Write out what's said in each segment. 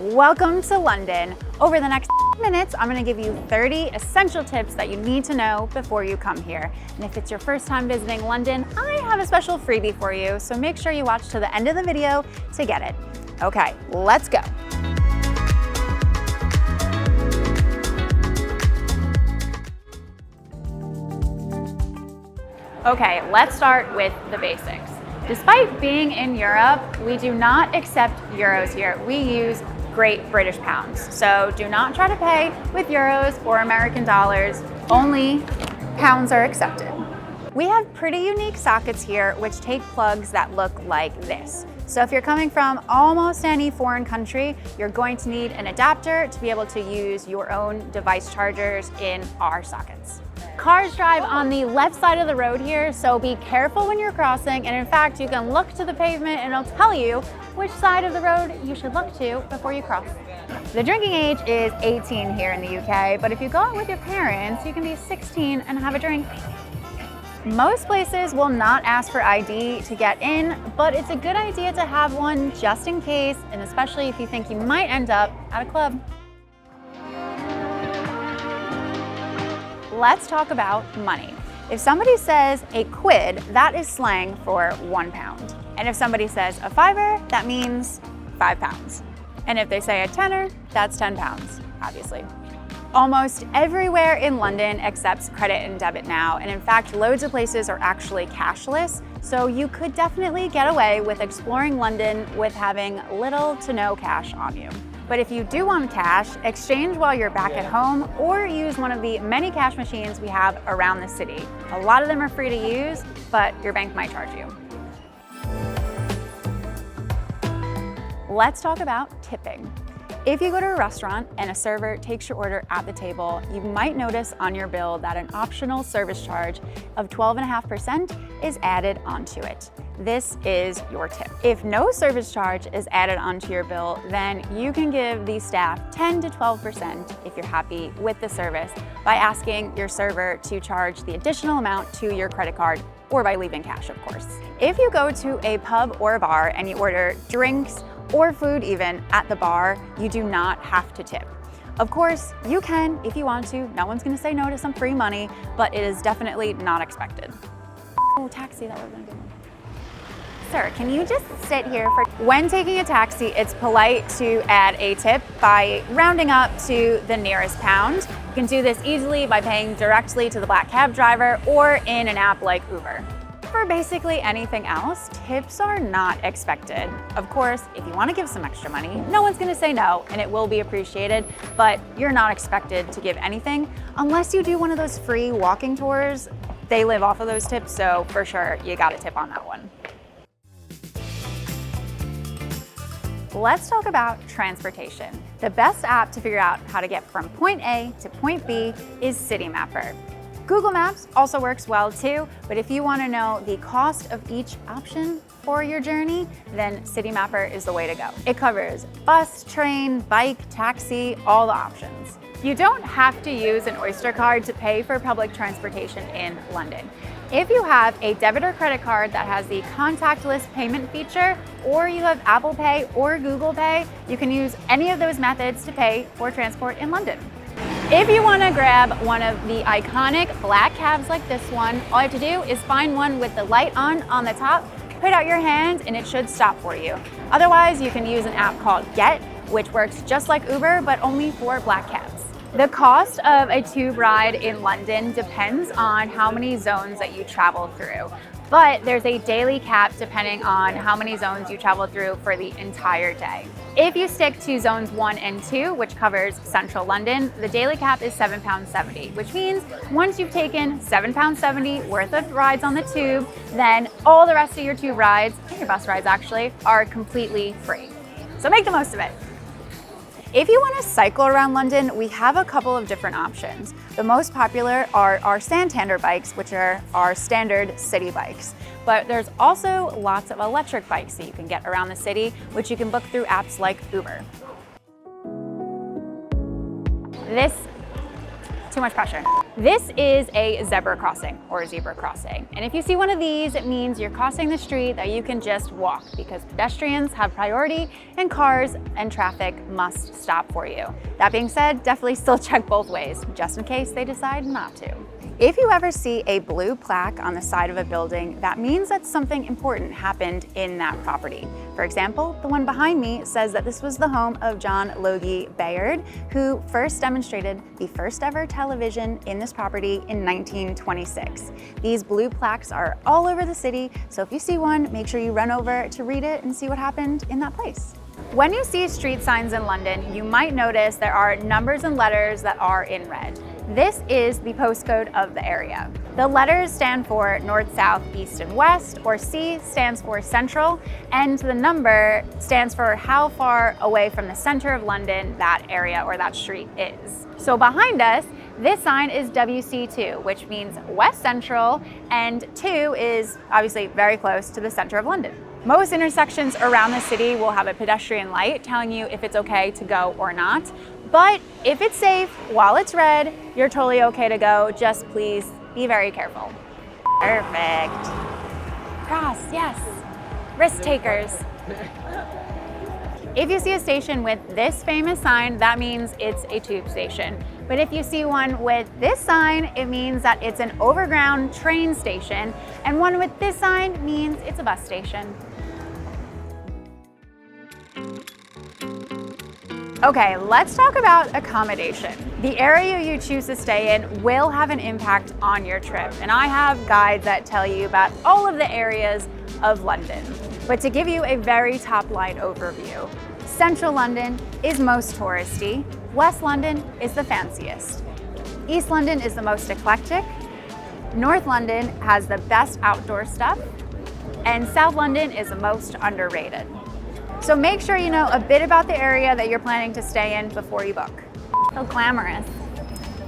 Welcome to London. Over the next minutes, I'm gonna give you 30 essential tips that you need to know before you come here. And if it's your first time visiting London, I have a special freebie for you, so make sure you watch to the end of the video to get it. Okay, let's go. Okay, let's start with the basics. Despite being in Europe, we do not accept euros here. We use Great British pounds. So do not try to pay with euros or American dollars. Only pounds are accepted. We have pretty unique sockets here which take plugs that look like this. So if you're coming from almost any foreign country, you're going to need an adapter to be able to use your own device chargers in our sockets. Cars drive on the left side of the road here, so be careful when you're crossing, and in fact, you can look to the pavement and it'll tell you which side of the road you should look to before you cross. The drinking age is 18 here in the UK, but if you go out with your parents, you can be 16 and have a drink. Most places will not ask for ID to get in, but it's a good idea to have one just in case, and especially if you think you might end up at a club. Let's talk about money. If somebody says a quid, that is slang for £1. And if somebody says a fiver, that means £5. And if they say a tenner, that's £10, obviously. Almost everywhere in London accepts credit and debit now, and in fact, loads of places are actually cashless, so you could definitely get away with exploring London with having little to no cash on you. But if you do want cash, exchange while you're back at home or use one of the many cash machines we have around the city. A lot of them are free to use, but your bank might charge you. Let's talk about tipping. If you go to a restaurant and a server takes your order at the table, you might notice on your bill that an optional service charge of 12.5% is added onto it. This is your tip. If no service charge is added onto your bill, then you can give the staff 10 to 12% if you're happy with the service by asking your server to charge the additional amount to your credit card or by leaving cash, of course. If you go to a pub or a bar and you order drinks or food even at the bar, you do not have to tip. Of course, you can if you want to. No one's gonna say no to some free money, but it is definitely not expected. Oh, taxi, that would've been a good one. Sir, can you just sit here for... When taking a taxi, it's polite to add a tip by rounding up to the nearest pound. You can do this easily by paying directly to the black cab driver or in an app like Uber. For basically anything else, tips are not expected. Of course, if you want to give some extra money, no one's going to say no, and it will be appreciated, but you're not expected to give anything unless you do one of those free walking tours. They live off of those tips, so for sure, you got to tip on that one. Let's talk about transportation. The best app to figure out how to get from point A to point B is Citymapper. Google Maps also works well too, but if you want to know the cost of each option for your journey, then Citymapper is the way to go. It covers bus, train, bike, taxi, all the options. You don't have to use an Oyster card to pay for public transportation in London. If you have a debit or credit card that has the contactless payment feature, or you have Apple Pay or Google Pay, you can use any of those methods to pay for transport in London. If you want to grab one of the iconic black cabs like this one, all you have to do is find one with the light on the top, put out your hand, and it should stop for you. Otherwise, you can use an app called Get, which works just like Uber, but only for black cabs. The cost of a tube ride in London depends on how many zones that you travel through. But there's a daily cap depending on how many zones you travel through for the entire day. If you stick to zones 1 and 2, which covers central London, the daily cap is £7.70, which means once you've taken £7.70 worth of rides on the tube, then all the rest of your tube rides, and your bus rides actually, are completely free. So make the most of it. If you want to cycle around London, we have a couple of different options. The most popular are our Santander bikes, which are our standard city bikes. But there's also lots of electric bikes that you can get around the city, which you can book through apps like Uber. Too much pressure. This is a zebra crossing or zebra crossing. And if you see one of these, it means you're crossing the street that you can just walk because pedestrians have priority and cars and traffic must stop for you. That being said, definitely still check both ways, just in case they decide not to. If you ever see a blue plaque on the side of a building, that means that something important happened in that property. For example, the one behind me says that this was the home of John Logie Bayard, who first demonstrated the first ever television in this property in 1926. These blue plaques are all over the city, so if you see one, make sure you run over to read it and see what happened in that place. When you see street signs in London, you might notice there are numbers and letters that are in red. This is the postcode of the area. The letters stand for north, south, east, and west, or C stands for central, and the number stands for how far away from the center of London that area or that street is. So behind us, this sign is WC2, which means West Central, and 2 is obviously very close to the center of London. Most intersections around the city will have a pedestrian light telling you if it's okay to go or not. But if it's safe while it's red, you're totally okay to go. Just please be very careful. Perfect. Cross, yes. Risk takers. If you see a station with this famous sign, that means it's a tube station. But if you see one with this sign, it means that it's an overground train station. And one with this sign means it's a bus station. Okay, let's talk about accommodation. The area you choose to stay in will have an impact on your trip, and I have guides that tell you about all of the areas of London. But to give you a very top-line overview, Central London is most touristy, West London is the fanciest, East London is the most eclectic, North London has the best outdoor stuff, and South London is the most underrated. So make sure you know a bit about the area that you're planning to stay in before you book. So glamorous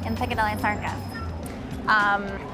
in Piccadilly Circus.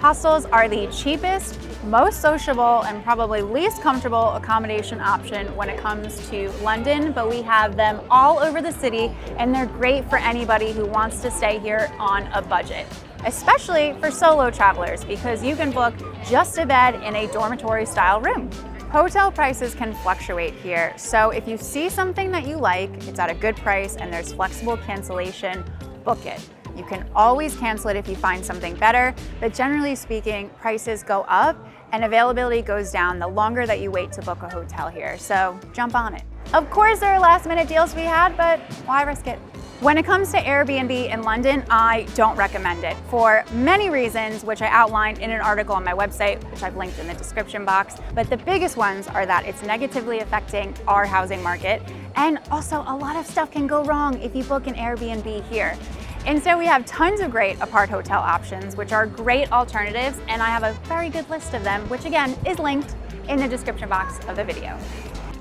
Hostels are the cheapest, most sociable, and probably least comfortable accommodation option when it comes to London, but we have them all over the city, and they're great for anybody who wants to stay here on a budget, especially for solo travelers, because you can book just a bed in a dormitory-style room. Hotel prices can fluctuate here, so if you see something that you like, it's at a good price, and there's flexible cancellation, book it. You can always cancel it if you find something better, but generally speaking, prices go up and availability goes down the longer that you wait to book a hotel here, so jump on it. Of course, there are last-minute deals to be had, but why risk it? When it comes to Airbnb in London, I don't recommend it for many reasons, which I outlined in an article on my website, which I've linked in the description box. But the biggest ones are that it's negatively affecting our housing market, and also a lot of stuff can go wrong if you book an Airbnb here. Instead, we have tons of great apart hotel options, which are great alternatives, and I have a very good list of them, which again is linked in the description box of the video.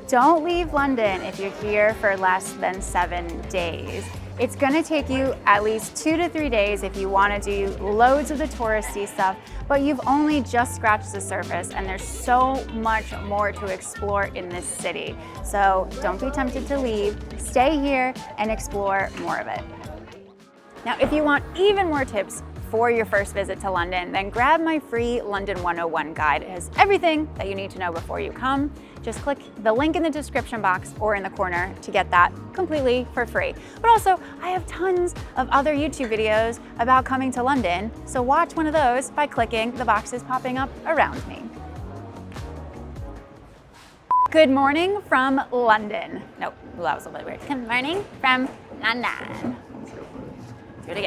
Don't leave London if you're here for less than 7 days. It's gonna take you at least 2 to 3 days if you wanna do loads of the touristy stuff, but you've only just scratched the surface and there's so much more to explore in this city. So don't be tempted to leave, stay here and explore more of it. Now, if you want even more tips for your first visit to London, then grab my free London 101 guide. It has everything that you need to know before you come. Just click the link in the description box or in the corner to get that completely for free. But also, I have tons of other YouTube videos about coming to London, so watch one of those by clicking the boxes popping up around me. Good morning from London. Nope, that was a little weird. Good morning from London.